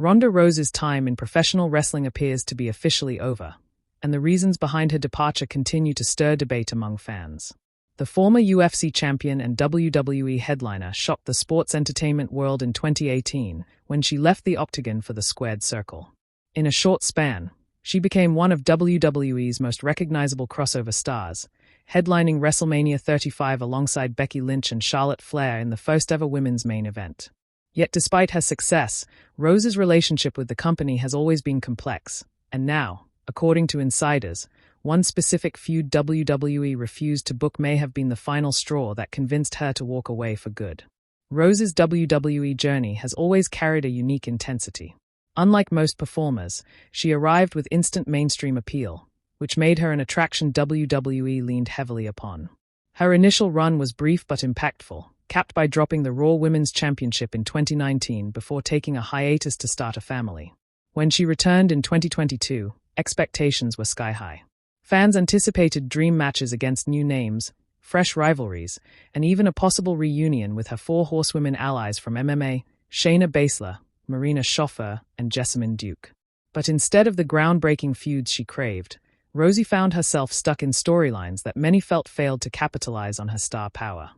Ronda Rousey's time in professional wrestling appears to be officially over, and the reasons behind her departure continue to stir debate among fans. The former UFC champion and WWE headliner shocked the sports entertainment world in 2018 when she left the octagon for the squared circle. In a short span, she became one of WWE's most recognizable crossover stars, headlining WrestleMania 35 alongside Becky Lynch and Charlotte Flair in the first-ever women's main event. Yet despite her success, Rose's relationship with the company has always been complex, and now, according to insiders, one specific feud WWE refused to book may have been the final straw that convinced her to walk away for good. Rose's WWE journey has always carried a unique intensity. Unlike most performers, she arrived with instant mainstream appeal, which made her an attraction WWE leaned heavily upon. Her initial run was brief but impactful, capped by dropping the Raw Women's Championship in 2019 before taking a hiatus to start a family. When she returned in 2022, expectations were sky-high. Fans anticipated dream matches against new names, fresh rivalries, and even a possible reunion with her four horsewomen allies from MMA, Shayna Baszler, Marina Shafir, and Jessamyn Duke. But instead of the groundbreaking feuds she craved, Rousey found herself stuck in storylines that many felt failed to capitalize on her star power.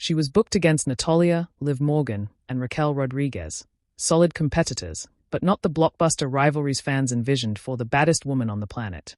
She was booked against Natalya, Liv Morgan, and Raquel Rodriguez, solid competitors, but not the blockbuster rivalries fans envisioned for the baddest woman on the planet.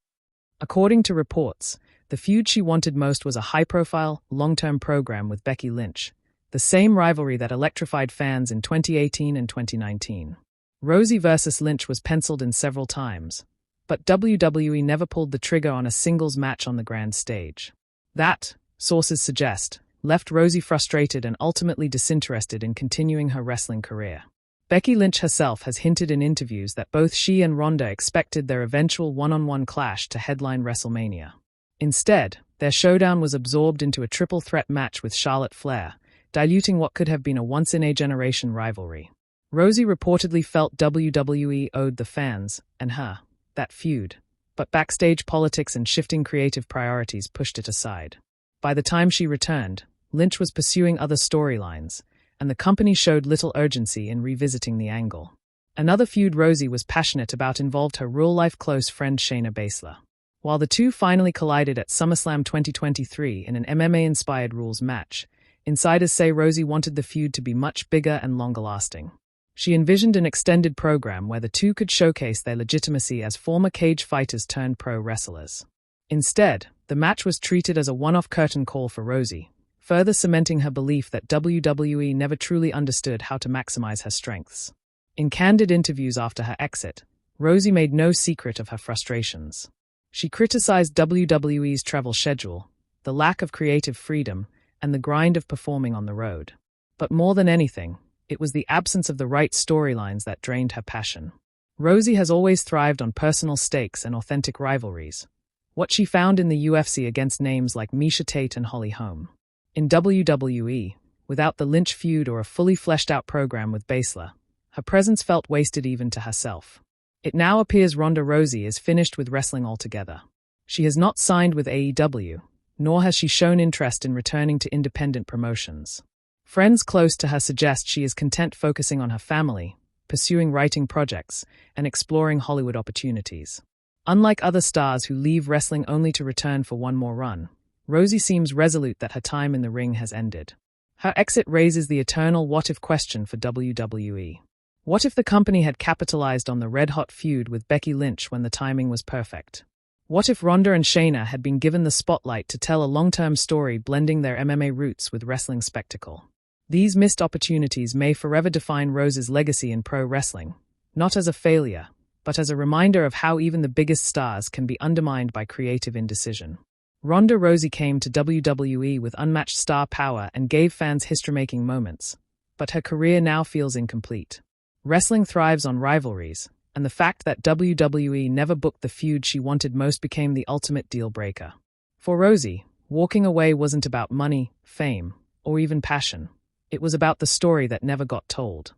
According to reports, the feud she wanted most was a high-profile, long-term program with Becky Lynch, the same rivalry that electrified fans in 2018 and 2019. Rousey versus Lynch was penciled in several times, but WWE never pulled the trigger on a singles match on the grand stage. That, sources suggest, left Rousey frustrated and ultimately disinterested in continuing her wrestling career. Becky Lynch herself has hinted in interviews that both she and Ronda expected their eventual one-on-one clash to headline WrestleMania. Instead, their showdown was absorbed into a triple-threat match with Charlotte Flair, diluting what could have been a once-in-a-generation rivalry. Rousey reportedly felt WWE owed the fans, and her, that feud, but backstage politics and shifting creative priorities pushed it aside. By the time she returned, Lynch was pursuing other storylines, and the company showed little urgency in revisiting the angle. Another feud Rousey was passionate about involved her real-life close friend Shayna Baszler. While the two finally collided at SummerSlam 2023 in an MMA-inspired rules match, insiders say Rousey wanted the feud to be much bigger and longer-lasting. She envisioned an extended program where the two could showcase their legitimacy as former cage fighters turned pro wrestlers. Instead, the match was treated as a one-off curtain call for Rousey, further cementing her belief that WWE never truly understood how to maximize her strengths. In candid interviews after her exit, Rousey made no secret of her frustrations. She criticized WWE's travel schedule, the lack of creative freedom, and the grind of performing on the road. But more than anything, it was the absence of the right storylines that drained her passion. Rousey has always thrived on personal stakes and authentic rivalries, what she found in the UFC against names like Miesha Tate and Holly Holm. In WWE, without the Lynch feud or a fully fleshed-out program with Baszler, her presence felt wasted even to herself. It now appears Ronda Rousey is finished with wrestling altogether. She has not signed with AEW, nor has she shown interest in returning to independent promotions. Friends close to her suggest she is content focusing on her family, pursuing writing projects, and exploring Hollywood opportunities. Unlike other stars who leave wrestling only to return for one more run, Rousey seems resolute that her time in the ring has ended. Her exit raises the eternal what-if question for WWE. What if the company had capitalized on the red-hot feud with Becky Lynch when the timing was perfect? What if Ronda and Shayna had been given the spotlight to tell a long-term story blending their MMA roots with wrestling spectacle? These missed opportunities may forever define Rose's legacy in pro wrestling, not as a failure, but as a reminder of how even the biggest stars can be undermined by creative indecision. Ronda Rousey came to WWE with unmatched star power and gave fans history-making moments, but her career now feels incomplete. Wrestling thrives on rivalries, and the fact that WWE never booked the feud she wanted most became the ultimate deal-breaker. For Rousey, walking away wasn't about money, fame, or even passion. It was about the story that never got told.